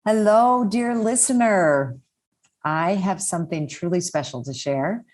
Hello, dear listener. I have something truly special to share.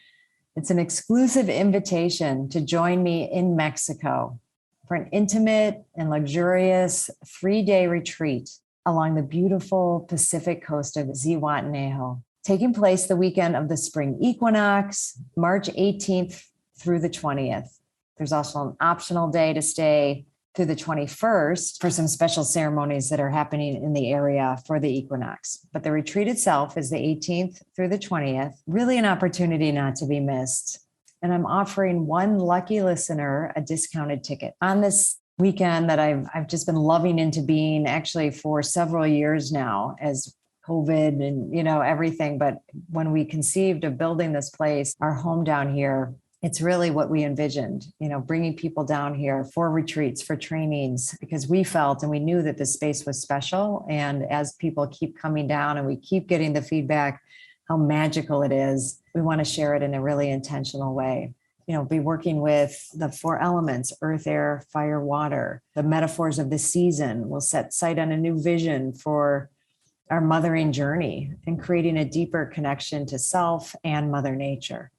It's an exclusive invitation to join me in Mexico for an intimate and luxurious 3-day retreat along the beautiful Pacific coast of Zihuatanejo, taking place the weekend of the spring equinox, March 18th through the 20th. There's also an optional day to stay through the 21st for some special ceremonies that are happening in the area for the equinox. But the retreat itself is the 18th through the 20th, really an opportunity not to be missed. And I'm offering one lucky listener a discounted ticket on this weekend that I've just been loving into being actually for several years now as COVID and, everything. But when we conceived of building this place, our home down here, it's really what we envisioned, bringing people down here for retreats, for trainings, because we felt and we knew that this space was special. And as people keep coming down and we keep getting the feedback, how magical it is, we want to share it in a really intentional way. Be working with the 4 elements, earth, air, fire, water, the metaphors of the season. We'll set sight on a new vision for our mothering journey and creating a deeper connection to self and Mother Nature.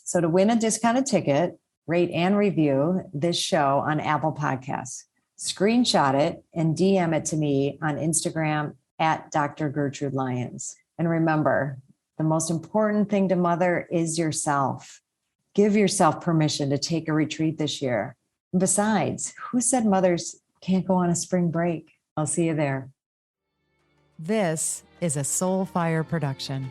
So to win a discounted ticket, rate and review this show on Apple Podcasts. Screenshot it and DM it to me on Instagram at Dr. Gertrude Lyons. And remember, the most important thing to mother is yourself. Give yourself permission to take a retreat this year. And besides, who said mothers can't go on a spring break? I'll see you there. This is a Soulfire production.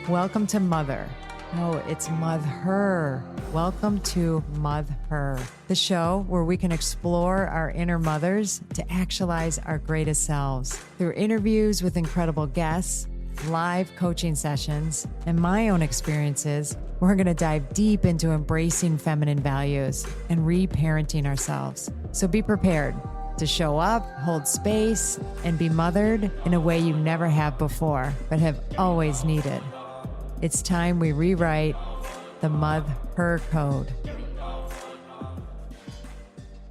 Welcome to Mother. No, it's Mother. Welcome to Mother, the show where we can explore our inner mothers to actualize our greatest selves. Through interviews with incredible guests, live coaching sessions, and my own experiences, we're going to dive deep into embracing feminine values and reparenting ourselves. So be prepared to show up, hold space, and be mothered in a way you never have before, but have always needed. It's time we rewrite the Mother Code.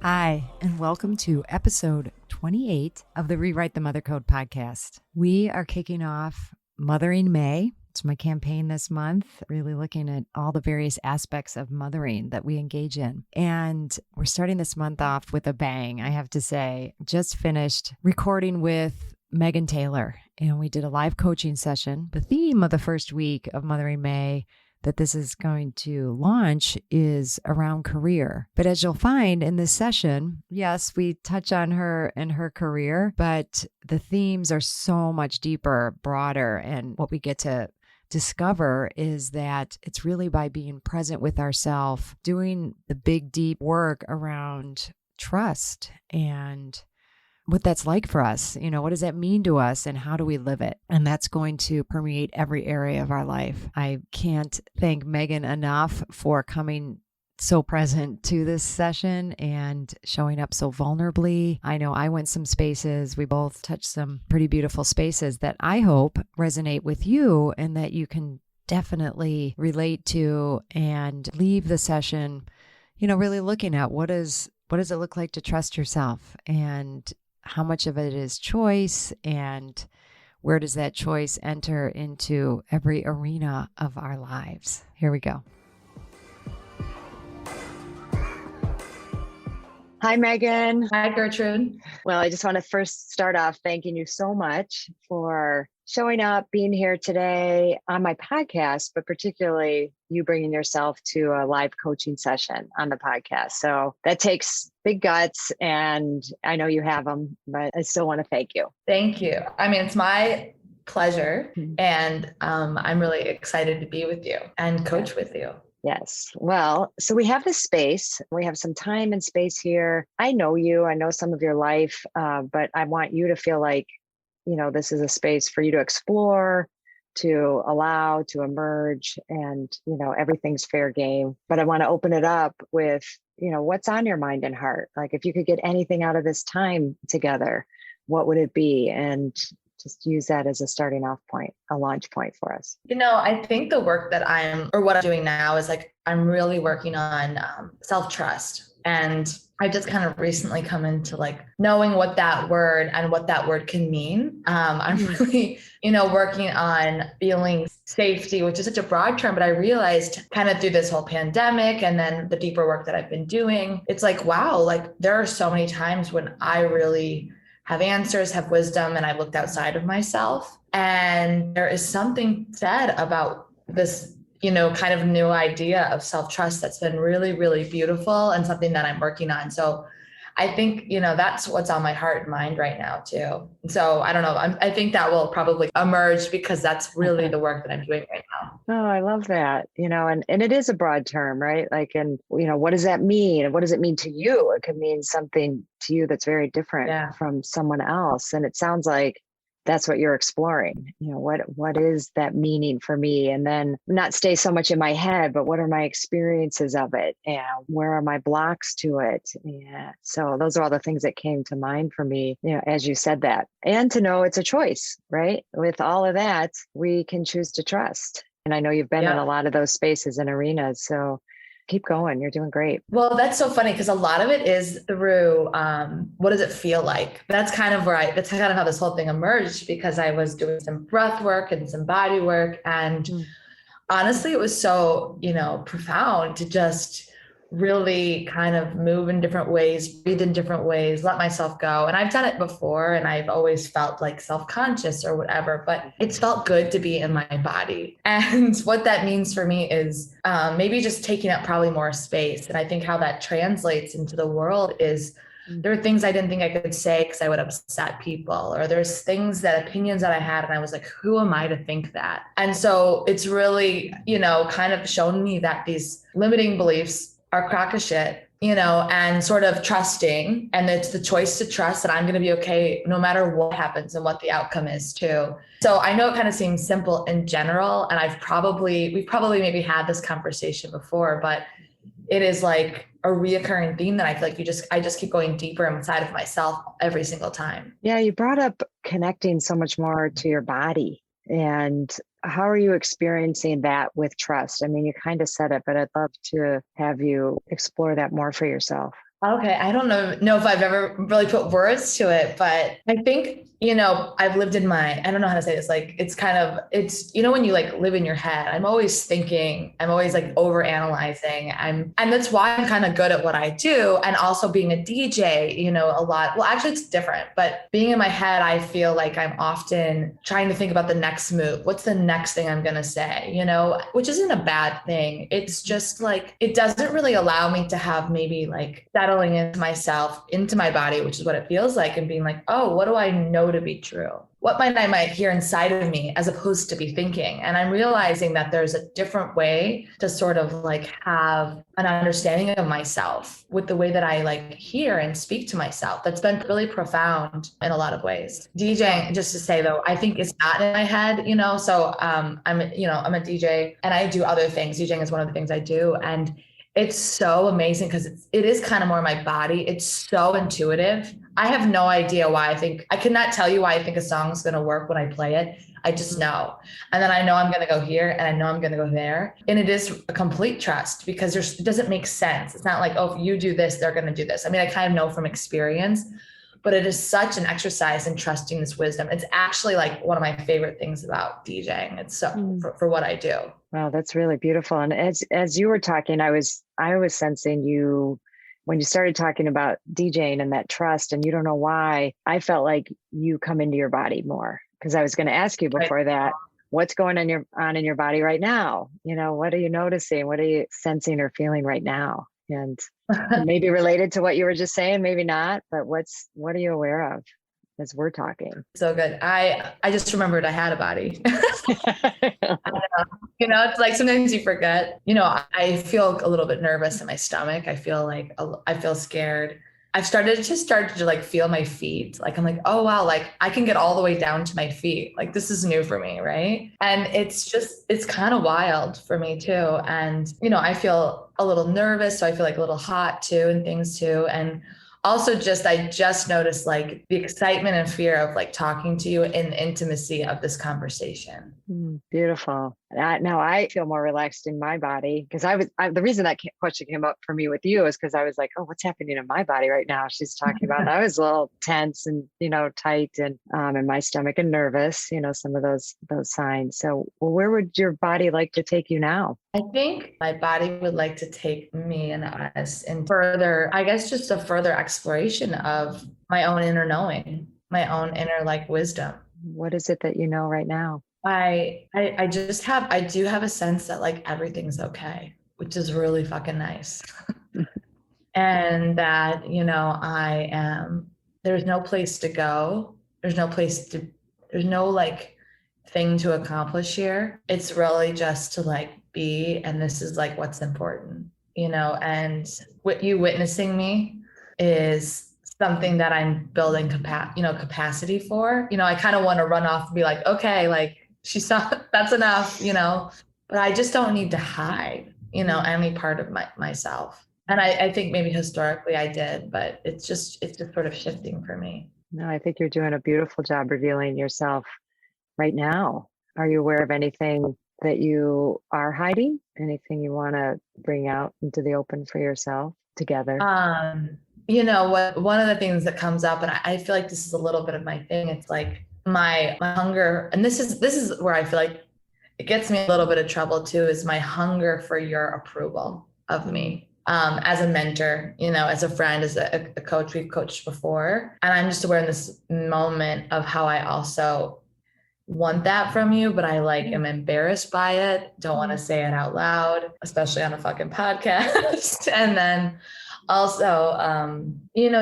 Hi, and welcome to episode 28 of the Rewrite the Mother Code podcast. We are kicking off Mothering May. It's my campaign this month, really looking at all the various aspects of mothering that we engage in. And we're starting this month off with a bang, I have to say. Just finished recording with Megan Taylor, and we did a live coaching session. The theme of the first week of Mothering May that this is going to launch is around career. But as you'll find in this session, yes, we touch on her and her career, but the themes are so much deeper, broader. And what we get to discover is that it's really by being present with ourselves, doing the big, deep work around trust and what that's like for us. What does that mean to us and how do we live it? And that's going to permeate every area of our life. I can't thank Megan enough for coming so present to this session and showing up so vulnerably. I know I went some spaces. We both touched some pretty beautiful spaces that I hope resonate with you and that you can definitely relate to and leave the session, really looking at what does it look like to trust yourself, and how much of it is choice, and where does that choice enter into every arena of our lives? Here we go. Hi, Megan. Hi, Gertrude. Well, I just want to first start off thanking you so much for showing up, being here today on my podcast, but particularly you bringing yourself to a live coaching session on the podcast. So that takes big guts, and I know you have them, but I still want to thank you. Thank you. It's my pleasure, and I'm really excited to be with you and coach with you. Yes. Well, so we have this space. We have some time and space here. I know you. I know some of your life, but I want you to feel like, this is a space for you to explore, to allow, to emerge, and, everything's fair game. But I want to open it up with, what's on your mind and heart? Like, if you could get anything out of this time together, what would it be? And just use that as a starting off point, a launch point for us. I think the work that what I'm doing now is I'm really working on self-trust. And I just kind of recently come into like knowing what that word and what that word can mean. I'm really, working on feeling safety, which is such a broad term, but I realized kind of through this whole pandemic and then the deeper work that I've been doing, it's like, wow, like there are so many times when I really have answers, have wisdom, and I've looked outside of myself. And there is something said about this kind of new idea of self-trust that's been really, really beautiful and something that I'm working on. So I think, that's what's on my heart and mind right now too. So I don't know. I think that will probably emerge because that's really the work that I'm doing right now. Oh, I love that. And it is a broad term, right? Like, and what does that mean? And what does it mean to you? It could mean something to you that's very different from someone else. And it sounds like that's what you're exploring. What is that meaning for me? And then not stay so much in my head, but what are my experiences of it? And where are my blocks to it? Yeah. So those are all the things that came to mind for me, as you said that. And to know it's a choice, right? With all of that, we can choose to trust. And I know you've been in a lot of those spaces and arenas. So keep going. You're doing great. Well, that's so funny because a lot of it is through what does it feel like? That's kind of that's kind of how this whole thing emerged, because I was doing some breath work and some body work. And honestly, it was so, profound to just really kind of move in different ways, breathe in different ways, let myself go. And I've done it before and I've always felt like self-conscious or whatever, but it's felt good to be in my body. And what that means for me is maybe just taking up probably more space. And I think how that translates into the world is there are things I didn't think I could say because I would upset people, or there's opinions that I had and I was like, who am I to think that? And so it's really, kind of shown me that these limiting beliefs are crock of shit, and sort of trusting. And it's the choice to trust that I'm going to be okay no matter what happens and what the outcome is too. So I know it kind of seems simple in general. And we've probably maybe had this conversation before, but it is like a reoccurring theme that I feel like I just keep going deeper inside of myself every single time. Yeah. You brought up connecting so much more to your body. And how are you experiencing that with trust? I mean, you kind of said it, but I'd love to have you explore that more for yourself. Okay. I don't know if I've ever really put words to it, but I think, I've lived in I don't know how to say this. Like, it's when you like live in your head, I'm always thinking, I'm always like over analyzing. And that's why I'm kind of good at what I do. And also being a DJ, a lot. Well, actually it's different, but being in my head, I feel like I'm often trying to think about the next move. What's the next thing I'm going to say, which isn't a bad thing. It's just like, it doesn't really allow me to have maybe like settling into myself, into my body, which is what it feels like, and being like, oh, what do I know to be true? What I might hear inside of me as opposed to be thinking? And I'm realizing that there's a different way to sort of like have an understanding of myself with the way that I like hear and speak to myself. That's been really profound in a lot of ways. DJing, just to say though, I think it's not in my head, so I'm a DJ and I do other things. DJing is one of the things I do. And it's so amazing because it is kind of more my body. It's so intuitive. I have no idea why I cannot tell you why I think a song is going to work when I play it. I just know. And then I know I'm going to go here and I know I'm going to go there. And it is a complete trust because it doesn't make sense. It's not like, oh, if you do this, they're going to do this. I mean, I kind of know from experience, but it is such an exercise in trusting this wisdom. It's actually like one of my favorite things about DJing. It's so for what I do. Wow, that's really beautiful. And as you were talking, I was sensing you when you started talking about DJing and that trust, and you don't know why, I felt like you come into your body more, because I was going to ask you before that, what's going on in your body right now? What are you noticing? What are you sensing or feeling right now? And maybe related to what you were just saying, maybe not, but what are you aware of as we're talking? So good. I just remembered I had a body. It's like sometimes you forget, I feel a little bit nervous in my stomach. I feel scared. I've started to like feel my feet. Like, I'm like, oh, wow. Like I can get all the way down to my feet. Like this is new for me. Right. And it's kind of wild for me too. And, I feel a little nervous. So I feel like a little hot too and things too. And also I just noticed like the excitement and fear of like talking to you in the intimacy of this conversation. Beautiful. Now I feel more relaxed in my body because the reason that question came up for me with you is because I was like, oh, what's happening in my body right now? She's talking about, and I was a little tense and, tight and in my stomach and nervous, some of those signs. So where would your body like to take you now? I think my body would like to take me and us in further, I guess, just a further exploration of my own inner knowing, my own inner like wisdom. What is it that you know right now? I do have a sense that like everything's okay, which is really fucking nice. And that, there's no place to go. There's no like thing to accomplish here. It's really just to like be, and this is like what's important, and what you witnessing me is something that I'm building capacity for. I kind of want to run off and be like, okay, like that's enough, but I just don't need to hide, any part of myself. And I think maybe historically I did, but it's just sort of shifting for me. No, I think you're doing a beautiful job revealing yourself right now. Are you aware of anything that you are hiding? Anything you want to bring out into the open for yourself together? One of the things that comes up, and I feel like this is a little bit of my thing. It's like my hunger, and this is where I feel like it gets me a little bit of trouble too, is my hunger for your approval of me. As a mentor, as a friend, as a coach, we've coached before. And I'm just aware in this moment of how I also want that from you, but I like am embarrassed by it. Don't want to say it out loud, especially on a fucking podcast. And then also,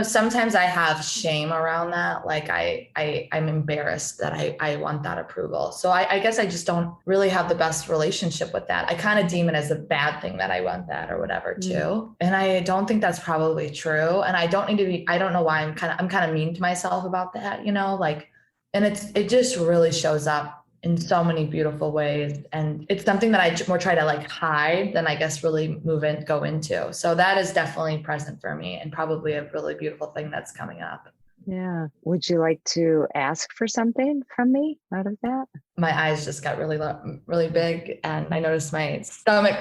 sometimes I have shame around that. Like I'm embarrassed that I want that approval. So I guess I just don't really have the best relationship with that. I kind of deem it as a bad thing that I want that or whatever too. And I don't think that's probably true. And I don't know why I'm kind of mean to myself about that, and it just really shows up in so many beautiful ways. And it's something that I more try to like hide than I guess really go into. So that is definitely present for me and probably a really beautiful thing that's coming up. Yeah. Would you like to ask for something from me out of that? My eyes just got really, really big and I noticed my stomach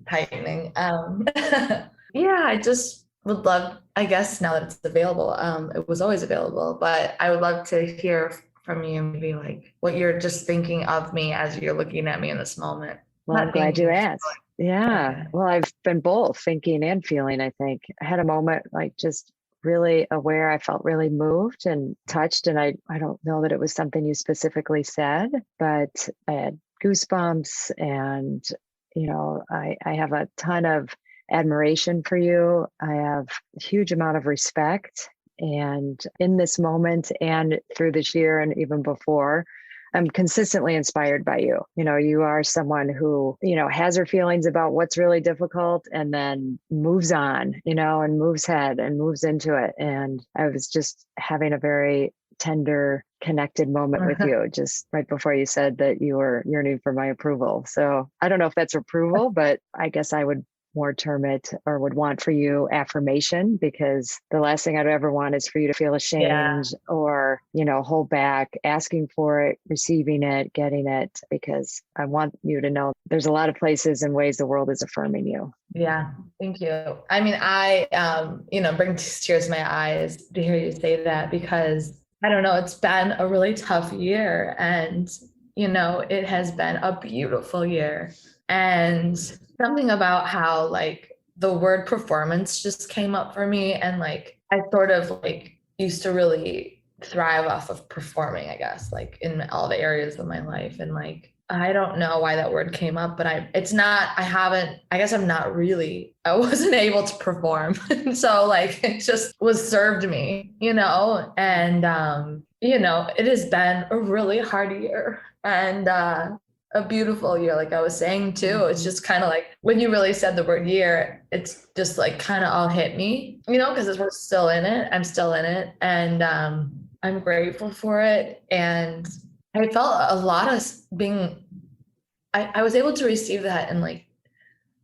tightening. Yeah, I just would love, I guess now that it's available, it was always available, but I would love to hear from you, maybe like what you're just thinking of me as you're looking at me in this moment. Well, I'm glad you asked. Yeah. Okay. Well, I've been both thinking and feeling, I think. I had a moment like just really aware. I felt really moved and touched. And I don't know that it was something you specifically said, but I had goosebumps and, I have a ton of admiration for you. I have a huge amount of respect. And in this moment and through this year and even before, I'm consistently inspired by you. You are someone who, has her feelings about what's really difficult and then moves on, and moves ahead and moves into it. And I was just having a very tender, connected moment with you just right before you said that you were yearning for my approval. So I don't know if that's approval, but I guess I would more term it or would want for you affirmation, because the last thing I'd ever want is for you to feel ashamed or, hold back, asking for it, receiving it, getting it, because I want you to know there's a lot of places and ways the world is affirming you. Yeah. Thank you. I mean, I, bring tears to my eyes to hear you say that, because I don't know, it's been a really tough year and, it has been a beautiful year. And something about how like the word performance just came up for me. And like, I sort of like used to really thrive off of performing, I guess, like in all the areas of my life. And like, I don't know why that word came up, but I wasn't able to perform. So like, it just was served me, and, it has been a really hard year and, a beautiful year. Like I was saying too, it's just kind of like when you really said the word year, it's just like kind of all hit me, because we're still in it. I'm still in it. And I'm grateful for it. And I felt a lot of I was able to receive that in like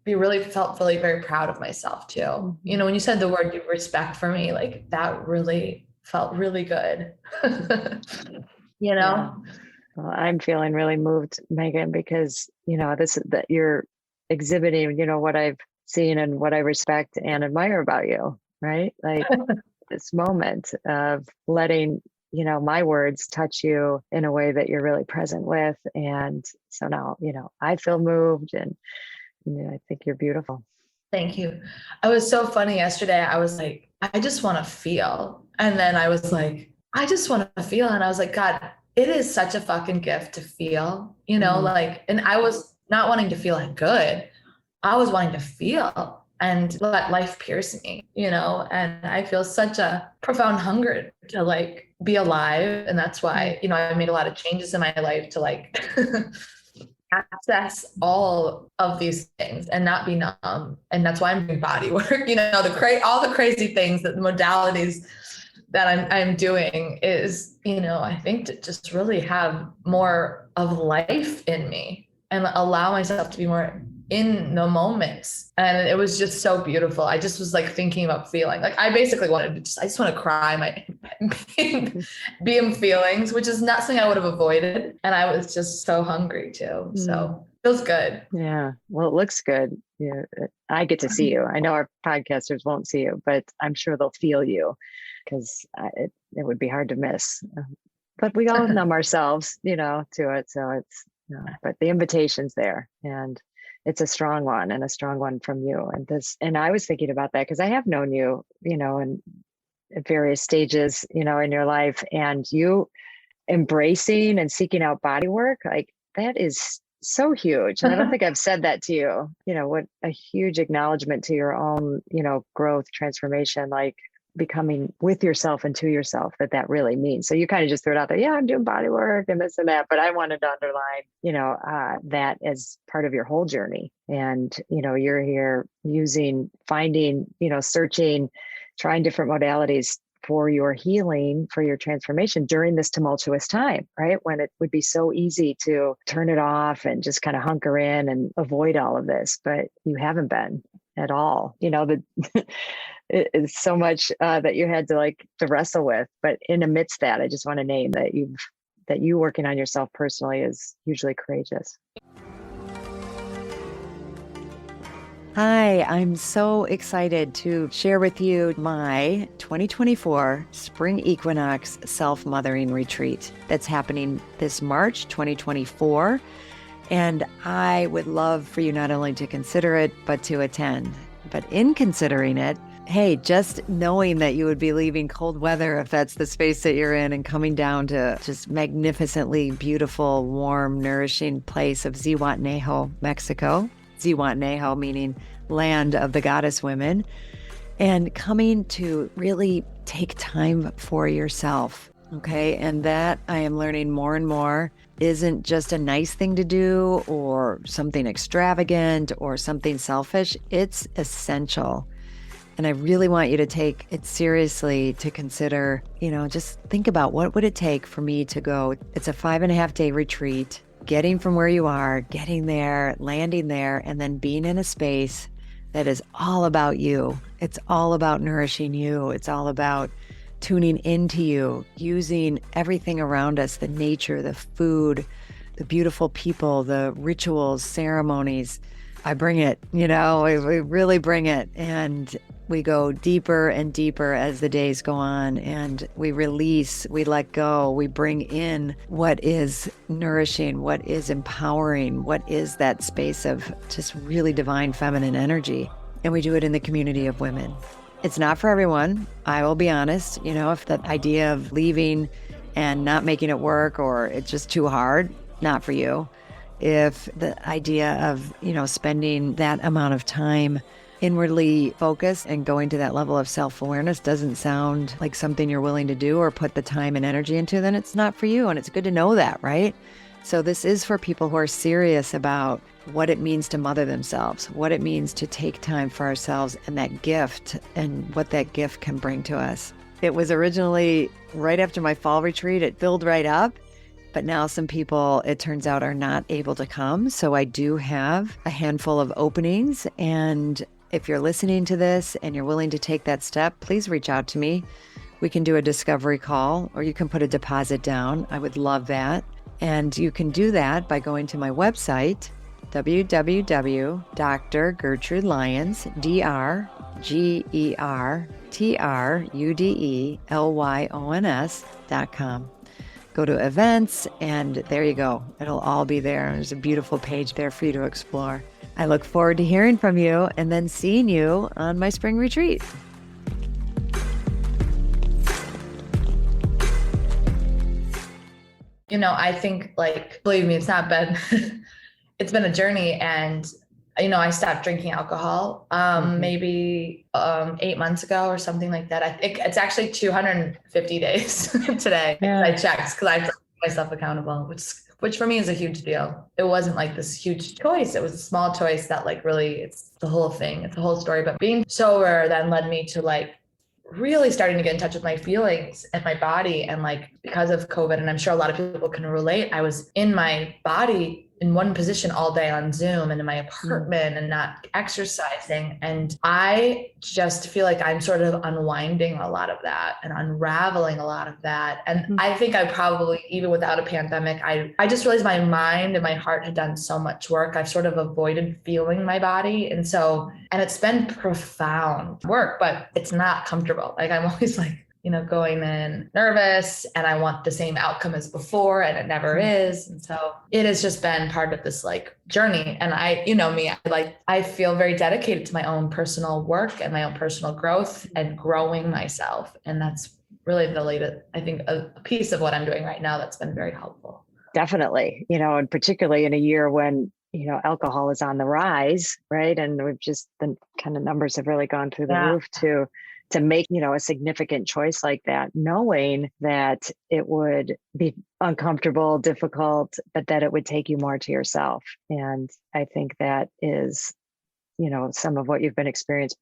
felt really very proud of myself too. You know, when you said the word respect for me, like that really felt really good. You know? Yeah. Well, I'm feeling really moved, Megan, because, that you're exhibiting, what I've seen and what I respect and admire about you, right? Like this moment of letting, my words touch you in a way that you're really present with. And so now, I feel moved and I think you're beautiful. Thank you. I was so funny yesterday. I was like, I just want to feel. And then I was like, I just want to feel. And I was like, God, it is such a fucking gift to feel, like, and I was not wanting to feel like good. I was wanting to feel and let life pierce me, and I feel such a profound hunger to like be alive. And that's why, I made a lot of changes in my life to like access all of these things and not be numb. And that's why I'm doing body work, all the crazy things, that the modalities that I'm doing is, I think to just really have more of life in me and allow myself to be more in the moments. And it was just so beautiful. I just was like thinking about feeling like I basically wanted to I just want to cry my be in feelings, which is not something I would have avoided. And I was just so hungry too. So it feels good. Yeah. Well, it looks good. Yeah. I get to see you. I know our podcasters won't see you, but I'm sure they'll feel you because it would be hard to miss. But we all numb ourselves, to it. So it's, but the invitation's there and it's a strong one and a strong one from you. And I was thinking about that because I have known you, in various stages, in your life, and you embracing and seeking out body work, like that is so huge. And I don't think I've said that to you, what a huge acknowledgement to your own, growth, transformation, like becoming with yourself and to yourself, that really means. So you kind of just threw it out there. Yeah, I'm doing body work and this and that, but I wanted to underline, that as part of your whole journey. And, you're here finding, searching, trying different modalities for your healing, for your transformation during this tumultuous time, right? When it would be so easy to turn it off and just kind of hunker in and avoid all of this, but you haven't been at all. It's so much that you had to wrestle with, but in amidst that, I just want to name that you working on yourself personally is hugely courageous. Hi, I'm so excited to share with you my 2024 Spring Equinox Self-Mothering Retreat that's happening this March 2024. And I would love for you not only to consider it, but to attend. But in considering it, hey, just knowing that you would be leaving cold weather, if that's the space that you're in, and coming down to just magnificently beautiful, warm, nourishing place of Zihuatanejo, Mexico. Zihuatanejo meaning land of the goddess women, and coming to really take time for yourself. Okay. And that I am learning more and more isn't just a nice thing to do or something extravagant or something selfish. It's essential. And I really want you to take it seriously, to consider, just think about what would it take for me to go. It's a 5.5-day retreat, getting from where you are, getting there, landing there, and then being in a space that is all about you. It's all about nourishing you. It's all about tuning into you, using everything around us, the nature, the food, the beautiful people, the rituals, ceremonies. I bring it, we really bring it. And we go deeper and deeper as the days go on, and we release, we let go, we bring in what is nourishing, what is empowering, what is that space of just really divine feminine energy. And we do it in the community of women. It's not for everyone. I will be honest, if the idea of leaving and not making it work, or it's just too hard, not for you. If the idea of, spending that amount of time inwardly focused and going to that level of self-awareness doesn't sound like something you're willing to do or put the time and energy into, then it's not for you. And it's good to know that, right? So this is for people who are serious about what it means to mother themselves, what it means to take time for ourselves, and that gift and what that gift can bring to us. It was originally right after my fall retreat. It filled right up. but now some people, it turns out, are not able to come. So I do have a handful of openings. And if you're listening to this and you're willing to take that step, please reach out to me. We can do a discovery call, or you can put a deposit down. I would love that. And you can do that by going to my website, www.drgertrudelyons, DrGertrudelyons.com. Go to events, and there you go. It'll all be there. There's a beautiful page there for you to explore. I look forward to hearing from you and then seeing you on my spring retreat. I think, like, believe me, it's not been, it's been a journey. And, I stopped drinking alcohol, maybe 8 months ago or something like that. I think it's actually 250 days today. Yeah. I checked because I kept myself accountable, which for me is a huge deal. It wasn't like this huge choice. It was a small choice that, like, really, it's the whole thing. It's the whole story. But being sober then led me to, like, really starting to get in touch with my feelings and my body. And, like, because of COVID, and I'm sure a lot of people can relate, I was in my body in one position all day on Zoom and in my apartment and not exercising. And I just feel like I'm sort of unwinding a lot of that and unraveling a lot of that. And I think I probably, even without a pandemic, I just realized my mind and my heart had done so much work. I've sort of avoided feeling my body. And it's been profound work, but it's not comfortable. Like, I'm always like, going in nervous, and I want the same outcome as before, and it never is. And so it has just been part of this, like, journey. And I feel very dedicated to my own personal work and my own personal growth and growing myself. And that's really the latest, I think, a piece of what I'm doing right now that's been very helpful. Definitely, and particularly in a year when, alcohol is on the rise, right? And we've just, the kind of numbers have really gone through the roof to make, a significant choice like that, knowing that it would be uncomfortable, difficult, but that it would take you more to yourself. And I think that is, some of what you've been experiencing,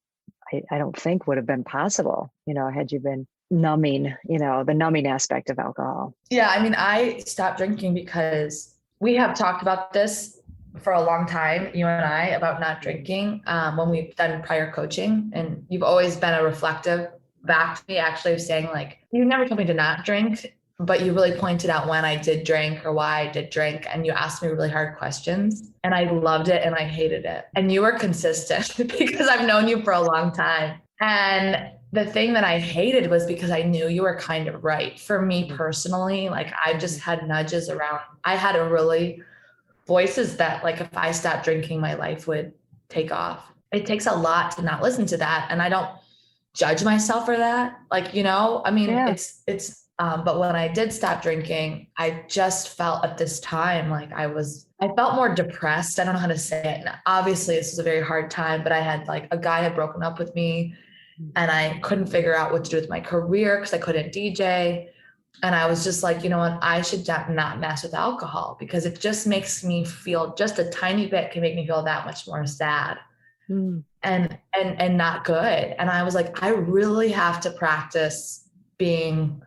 I don't think would have been possible, had you been numbing, the numbing aspect of alcohol. Yeah. I mean, I stopped drinking because we have talked about this for a long time, you and I, about not drinking when we've done prior coaching. And you've always been a reflective back to me, actually, of saying, like, you never told me to not drink, but you really pointed out when I did drink or why I did drink. And you asked me really hard questions, and I loved it and I hated it. And you were consistent because I've known you for a long time. And the thing that I hated was because I knew you were kind of right. For me personally, like, I just had nudges around. I had voices that, like, if I stopped drinking, my life would take off. It takes a lot to not listen to that. And I don't judge myself for that. Like, but when I did stop drinking, I just felt at this time, like, I felt more depressed. I don't know how to say it. And obviously this was a very hard time, but I had, like, a guy had broken up with me, and I couldn't figure out what to do with my career because I couldn't DJ. And I was just like, you know what, I should not mess with alcohol, because it just makes me feel, just a tiny bit can make me feel that much more sad and not good. And I was like, I really have to practice being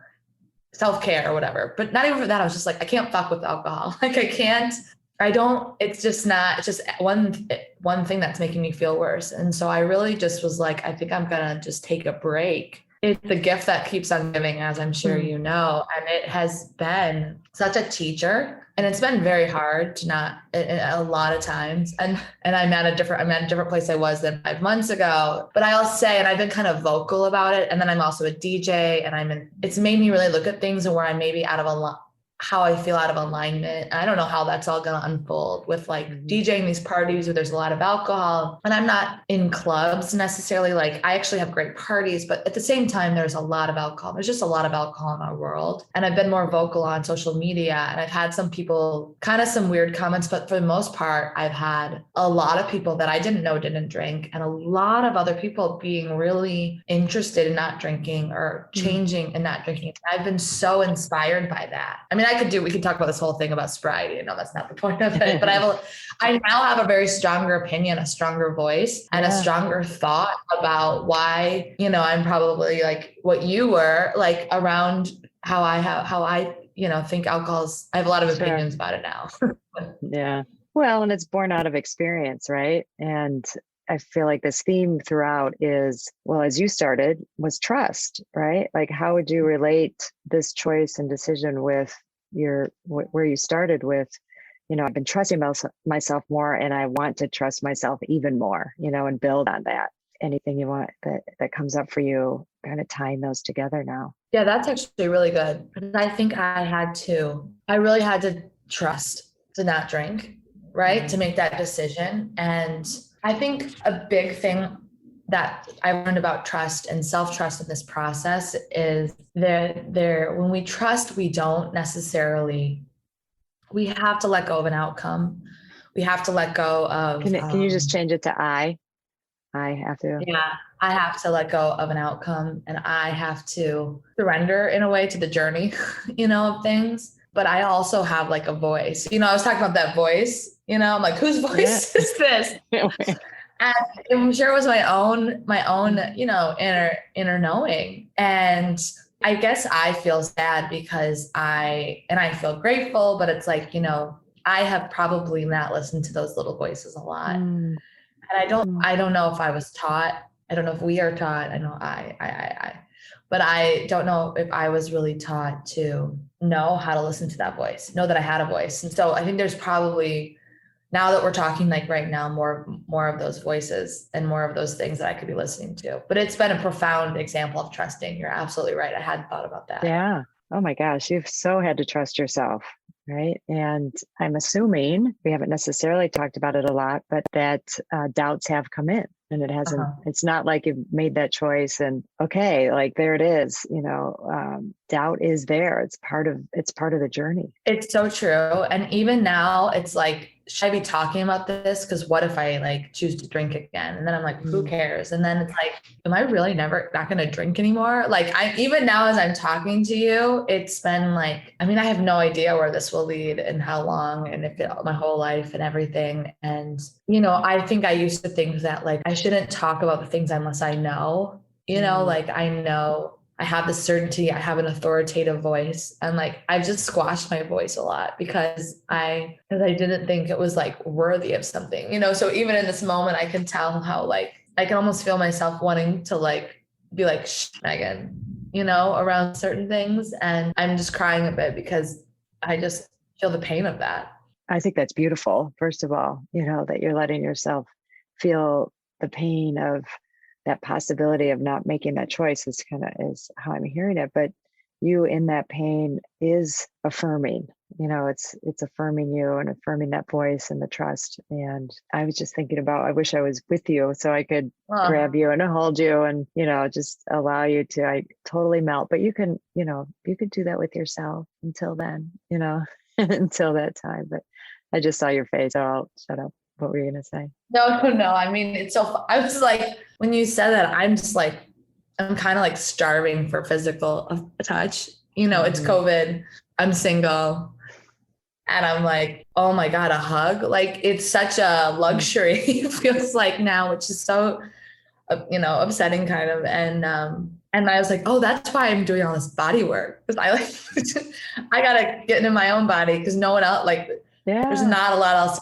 self-care or whatever. But not even for that. I was just like, I can't fuck with alcohol. Like, it's just one thing that's making me feel worse. And so I really just was like, I think I'm going to just take a break. It's the gift that keeps on giving, as I'm sure you know. And it has been such a teacher, and it's been very hard to not, a lot of times. And I'm at a different place I was than 5 months ago. But I'll say, and I've been kind of vocal about it. And then I'm also a DJ, and it's made me really look at things where I'm maybe how I feel out of alignment. I don't know how that's all going to unfold with, like, DJing these parties where there's a lot of alcohol, and I'm not in clubs necessarily. Like, I actually have great parties, but at the same time, there's a lot of alcohol. There's just a lot of alcohol in our world. And I've been more vocal on social media, and I've had some people, kind of some weird comments, but for the most part, I've had a lot of people that I didn't know didn't drink, and a lot of other people being really interested in not drinking or changing and not drinking. I've been so inspired by that. I mean, we could talk about this whole thing about sobriety. I know that's not the point of it, but I now have a very stronger opinion, a stronger voice, and a stronger thought about why, I'm probably like what you were, like, around how I think I have a lot of Sure. opinions about it now. Yeah. Well, and it's born out of experience, right? And I feel like this theme throughout is, well, as you started, was trust, right? Like, how would you relate this choice and decision with where you started with, I've been trusting myself more, and I want to trust myself even more, and build on that. Anything you want that comes up for you, kind of tying those together now. Yeah, that's actually really good. Because I think I really had to trust to not drink, right? To make that decision. And I think a big thing that I learned about trust and self-trust in this process is when we trust, we have to let go of an outcome. We have to let go of. Can you just change it to I? I have to. Yeah, I have to let go of an outcome, and I have to surrender in a way to the journey, of things. But I also have like a voice. I was talking about that voice. I'm like, whose voice is this? And I'm sure it was my own, inner knowing. And I guess I feel sad because I feel grateful, but it's like, I have probably not listened to those little voices a lot. And I don't know if I was taught. I don't know if we are taught. I know but I don't know if I was really taught to know how to listen to that voice, know that I had a voice. And so I think there's probably, now that we're talking like right now, more of those voices and more of those things that I could be listening to. But it's been a profound example of trusting. You're absolutely right. I hadn't thought about that. Yeah. Oh my gosh, you've so had to trust yourself, right? And I'm assuming, we haven't necessarily talked about it a lot, but that doubts have come in, and it hasn't, it's not like you've made that choice and okay, like there it is, doubt is there. It's part of the journey. It's so true. And even now it's like, should I be talking about this? Because what if I like choose to drink again? And then I'm like, who cares? And then it's like, am I really not going to drink anymore? Like even now as I'm talking to you, it's been like, I mean, I have no idea where this will lead and how long, and my whole life and everything. And, I think I used to think that like, I shouldn't talk about the things unless I know, like I know I have the certainty, I have an authoritative voice. And like, I've just squashed my voice a lot because I didn't think it was like worthy of something, so even in this moment, I can tell how like, I can almost feel myself wanting to like, be like, shh, Megan, around certain things. And I'm just crying a bit because I just feel the pain of that. I think that's beautiful. First of all, that you're letting yourself feel the pain of that possibility of not making that choice is how I'm hearing it. But you in that pain is affirming, it's affirming you and affirming that voice and the trust. And I was just thinking about, I wish I was with you so I could grab you and hold you and, just allow you to, I totally melt, but you can do that with yourself until then, until that time. But I just saw your face. So I'll shut up. What were you going to say? No. I mean, it's so, I was like, when you said that, I'm just like, I'm kind of like starving for physical touch. It's COVID, I'm single, and I'm like, oh my God, a hug. Like it's such a luxury. It feels like now, which is so, upsetting kind of. And I was like, oh, that's why I'm doing all this body work. Cause I like, I gotta get into my own body. Cause no one else, like, there's not a lot else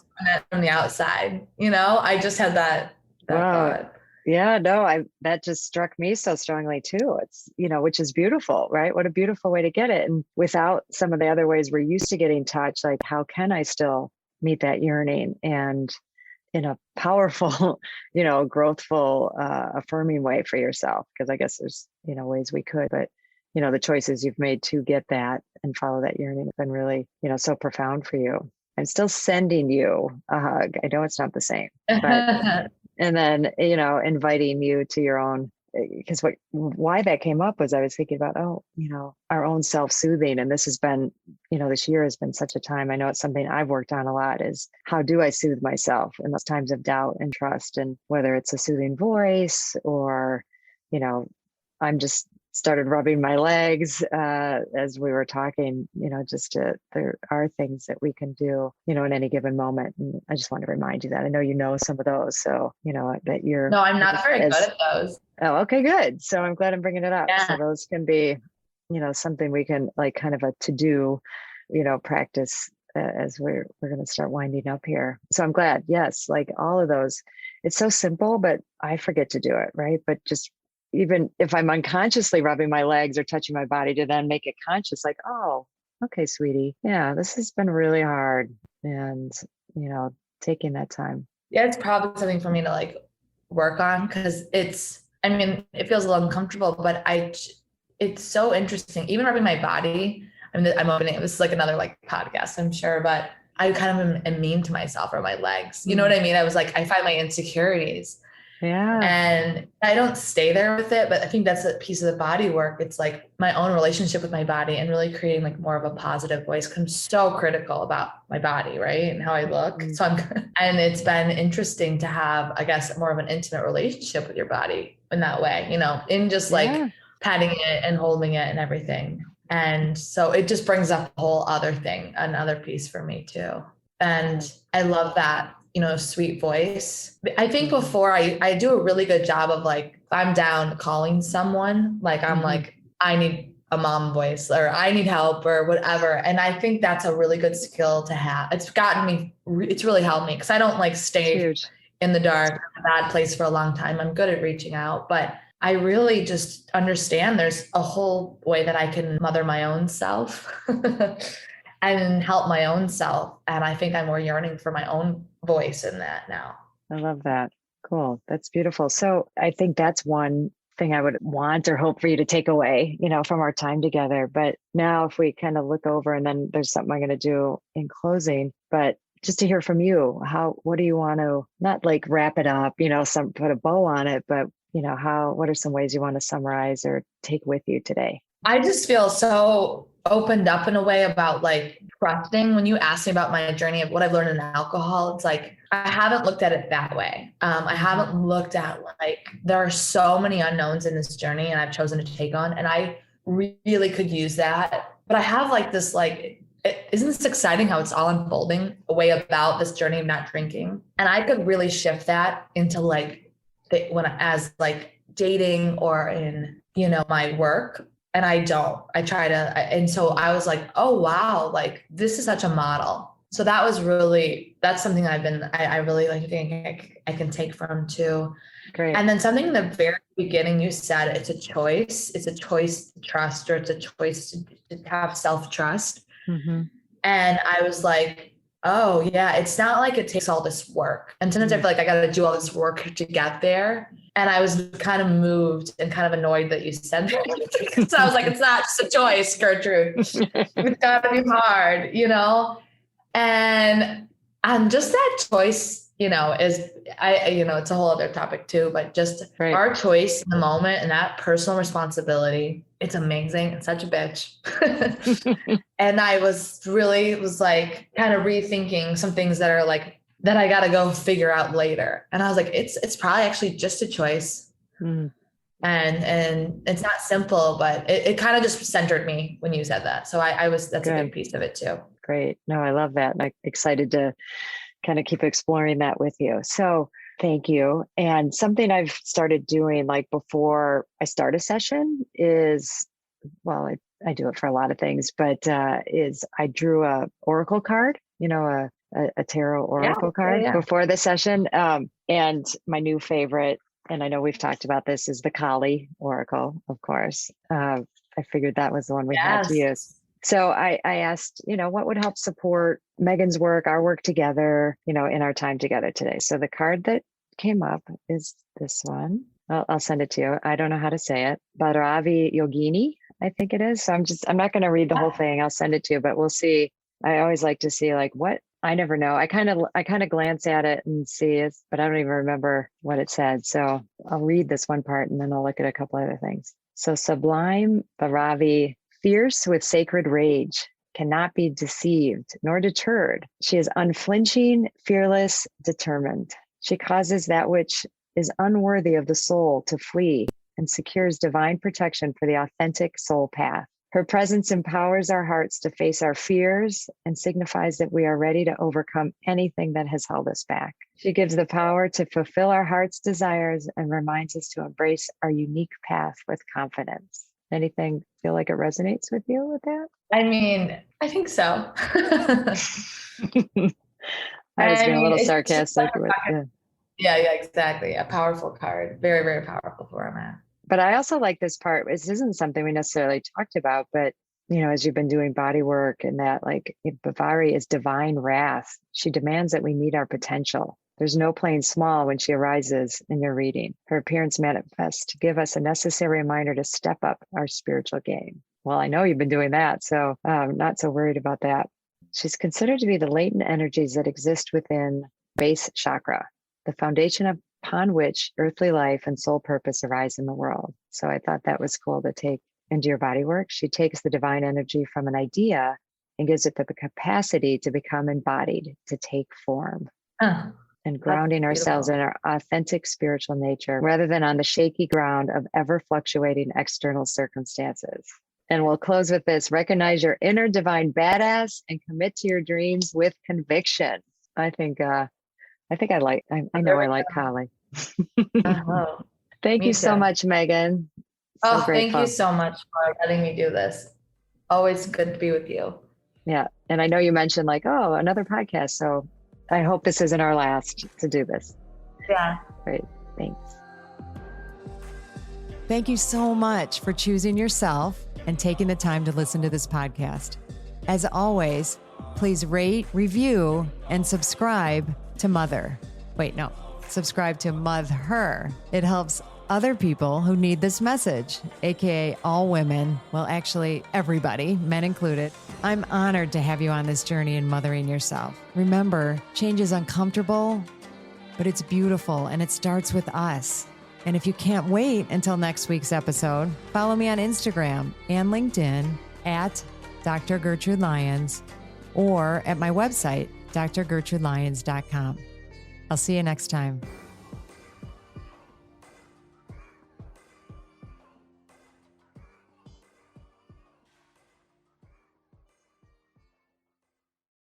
from the outside, I just had that thought. Yeah, no, that just struck me so strongly too. It's, which is beautiful, right? What a beautiful way to get it. And without some of the other ways we're used to getting touch, like how can I still meet that yearning and in a powerful, growthful, affirming way for yourself? Because I guess there's, ways we could, but the choices you've made to get that and follow that yearning have been really, so profound for you. I'm still sending you a hug. I know it's not the same, but and then, inviting you to your own, because why that came up was I was thinking about, our own self-soothing. And this has been, this year has been such a time. I know it's something I've worked on a lot is how do I soothe myself in those times of doubt and trust? And whether it's a soothing voice or, I'm just started rubbing my legs as we were talking, there are things that we can do, in any given moment. And I just want to remind you that I know some of those. So, that you're. No, I'm not very good at those. Oh, okay, good. So I'm glad I'm bringing it up. Yeah. So those can be something we can like kind of a to-do, practice as we're going to start winding up here. So I'm glad. Yes. Like all of those, it's so simple, but I forget to do it. Right. But just even if I'm unconsciously rubbing my legs or touching my body to then make it conscious, like, oh, okay, sweetie. Yeah, this has been really hard. And, taking that time. Yeah, it's probably something for me to like work on because it feels a little uncomfortable, but it's so interesting. Even rubbing my body. I'm opening, this is like another like podcast, I'm sure, but I kind of am mean to myself or my legs. You know what I mean? I was like, I find my insecurities. Yeah. And I don't stay there with it, but I think that's a piece of the body work. It's like my own relationship with my body and really creating like more of a positive voice. 'Cause I'm so critical about my body, right? And how I look. So and it's been interesting to have, I guess, more of an intimate relationship with your body in that way, in just like patting it and holding it and everything. And so it just brings up a whole other thing, another piece for me too. And I love that, sweet voice. I think before I do a really good job of like, if I'm down calling someone, like I'm like, I need a mom voice or I need help or whatever. And I think that's a really good skill to have. It's really helped me because I don't like stay in the dark, a bad place for a long time. I'm good at reaching out, but I really just understand there's a whole way that I can mother my own self and help my own self. And I think I'm more yearning for my own voice in that now. I love that. Cool. That's beautiful. So I think that's one thing I would want or hope for you to take away, from our time together. But now if we kind of look over and then there's something I'm going to do in closing, but just to hear from you, what do you want to, not like wrap it up, put a bow on it, but what are some ways you want to summarize or take with you today? I just feel so opened up in a way about like trusting. When you asked me about my journey of what I've learned in alcohol, it's like, I haven't looked at it that way. I haven't looked at like, there are so many unknowns in this journey and I've chosen to take on, and I really could use that. But I have like this, like, isn't this exciting how it's all unfolding a way about this journey of not drinking? And I could really shift that into like, as like dating or in, my work. And I try to, and so I was like, oh, wow, like this is such a model. So that's something I really like to think I can take from too. Great. And then something in the very beginning, you said it's a choice to trust, or it's a choice to have self-trust. Mm-hmm. And I was like, oh yeah, it's not like it takes all this work. And sometimes I feel like I got to do all this work to get there. And I was kind of moved and kind of annoyed that you said that. So I was like, it's not just a choice, Gertrude. It's got to be hard, And just that choice, is, it's a whole other topic too, but just our choice in the moment and that personal responsibility, it's amazing. It's such a bitch. And I was like kind of rethinking some things that are like, that I got to go figure out later. And I was like, it's probably actually just a choice. And it's not simple, but it kind of just centered me when you said that. So that's a big piece of it too. Great. No, I love that. I'm excited to kind of keep exploring that with you. So thank you. And something I've started doing like before I start a session is, well, I do it for a lot of things, but is I drew a oracle card, a tarot oracle card before the session. And my new favorite, and I know we've talked about this, is the Kali oracle, of course. I figured that was the one we had to use. So I asked, what would help support Megan's work, our work together, in our time together today. So the card that came up is this one. I'll send it to you. I don't know how to say it. Bhairavi Yogini, I think it is. So I'm not going to read the whole thing. I'll send it to you, but we'll see. I always like to see like what, I never know. I kind of glance at it and see it, but I don't even remember what it said. So I'll read this one part and then I'll look at a couple other things. So sublime Bhairavi, fierce with sacred rage, cannot be deceived nor deterred. She is unflinching, fearless, determined. She causes that which is unworthy of the soul to flee and secures divine protection for the authentic soul path. Her presence empowers our hearts to face our fears and signifies that we are ready to overcome anything that has held us back. She gives the power to fulfill our heart's desires and reminds us to embrace our unique path with confidence. Anything feel like it resonates with you with that? I mean, I think so. I was being a little it's just sarcastic like with yeah, exactly. A powerful card. Very, very powerful for where I'm at. But I also like this part. This isn't something we necessarily talked about, but as you've been doing body work and that, like, Bavari is divine wrath. She demands that we meet our potential. There's no playing small when she arises in your reading. Her appearance manifests to give us a necessary reminder to step up our spiritual game. Well, I know you've been doing that, so I'm not so worried about that. She's considered to be the latent energies that exist within base chakra, the foundation upon which earthly life and soul purpose arise in the world. So I thought that was cool to take into your body work. She takes the divine energy from an idea and gives it the capacity to become embodied, to take form. And grounding ourselves in our authentic spiritual nature rather than on the shaky ground of ever fluctuating external circumstances. And we'll close with this: recognize your inner divine badass and commit to your dreams with conviction. I know I like Kali. Thank you so much, Megan. So thank you so much for letting me do this. Always good to be with you. Yeah. And I know you mentioned another podcast. So I hope this isn't our last to do this. Yeah. Great. Thanks. Thank you so much for choosing yourself and taking the time to listen to this podcast. As always, please rate, review, and subscribe to Mother. Subscribe to Mother. It helps other people who need this message, aka all women. Well, actually, everybody, men included. I'm honored to have you on this journey in mothering yourself. Remember, change is uncomfortable, but it's beautiful, and it starts with us. And if you can't wait until next week's episode, follow me on Instagram and LinkedIn at Dr. Gertrude Lyons or at my website, drgertrudelyons.com. I'll see you next time.